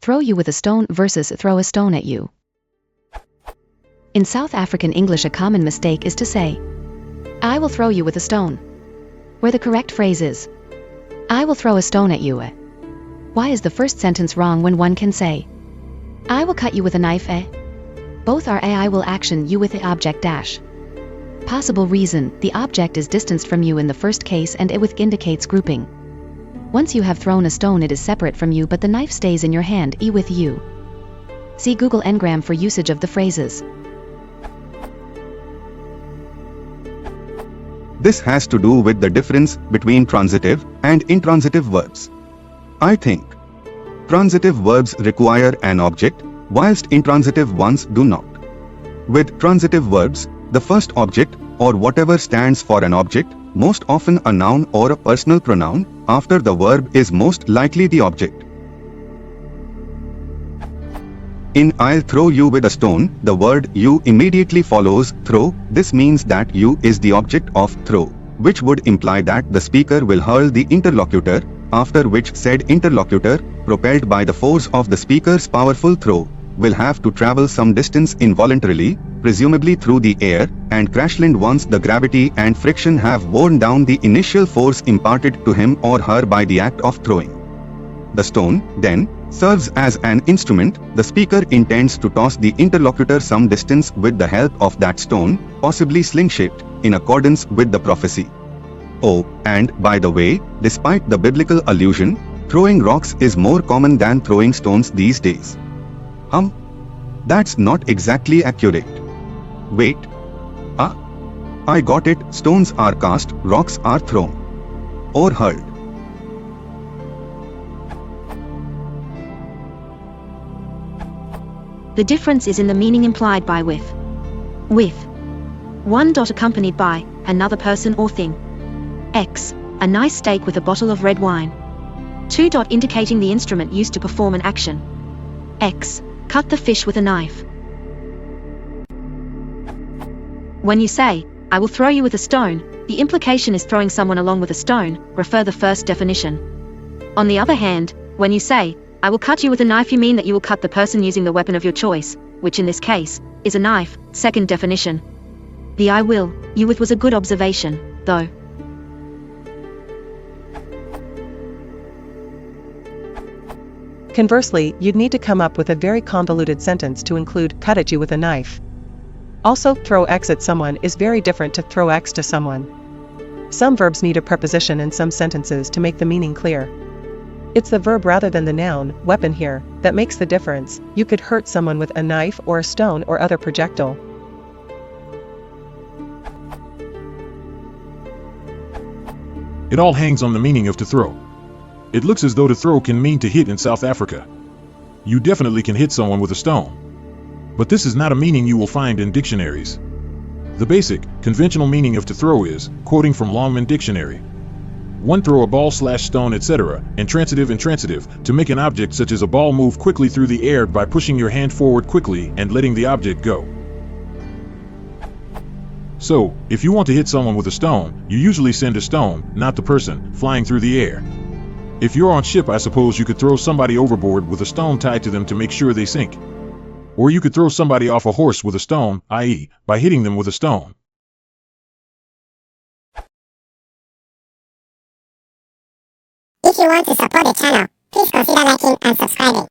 throw you with a stone versus throw a stone at you. In South African English, a common mistake is to say, I will throw you with a stone, where the correct phrase is, I will throw a stone at you. Why is the first sentence wrong when one can say, I will cut you with a knife? Both are I will action you with the object dash. Possible reason, the object is distanced from you in the first case and it with indicates grouping. Once you have thrown a stone, it is separate from you, but the knife stays in your hand, with you. See Google Ngram for usage of the phrases. This has to do with the difference between transitive and intransitive verbs. I think transitive verbs require an object, whilst intransitive ones do not. With transitive verbs, the first object, or whatever stands for an object, most often a noun or a personal pronoun, after the verb is most likely the object. In I'll throw you with a stone, the word you immediately follows throw. This means that you is the object of throw, which would imply that the speaker will hurl the interlocutor, after which said interlocutor, propelled by the force of the speaker's powerful throw, will have to travel some distance involuntarily, presumably through the air, and crash land once the gravity and friction have worn down the initial force imparted to him or her by the act of throwing. The stone, then, serves as an instrument. The speaker intends to toss the interlocutor some distance with the help of that stone, possibly sling-shaped, in accordance with the prophecy. Oh, and by the way, despite the biblical allusion, throwing rocks is more common than throwing stones these days. That's not exactly accurate. Wait. I got it. Stones are cast, rocks are thrown. Or hurled. The difference is in the meaning implied by with. With. One dot accompanied by another person or thing. X. A nice steak with a bottle of red wine. 2 dot indicating the instrument used to perform an action. X. Cut the fish with a knife. When you say, I will throw you with a stone, the implication is throwing someone along with a stone, refer the first definition. On the other hand, when you say, I will cut you with a knife, you mean that you will cut the person using the weapon of your choice, which in this case, is a knife, second definition. The I will, you with was a good observation, though. Conversely, you'd need to come up with a very convoluted sentence to include cut at you with a knife. Also, throw X at someone is very different to throw X to someone. Some verbs need a preposition in some sentences to make the meaning clear. It's the verb rather than the noun, weapon here, that makes the difference. You could hurt someone with a knife or a stone or other projectile. It all hangs on the meaning of to throw. It looks as though to throw can mean to hit in South Africa. You definitely can hit someone with a stone. But this is not a meaning you will find in dictionaries. The basic, conventional meaning of to throw is, quoting from Longman Dictionary, one throw a ball / stone, etc., intransitive, to make an object such as a ball move quickly through the air by pushing your hand forward quickly and letting the object go. So, if you want to hit someone with a stone, you usually send a stone, not the person, flying through the air. If you're on ship, I suppose you could throw somebody overboard with a stone tied to them to make sure they sink. Or you could throw somebody off a horse with a stone, i.e., by hitting them with a stone. If you want to support the channel, please consider liking and subscribing.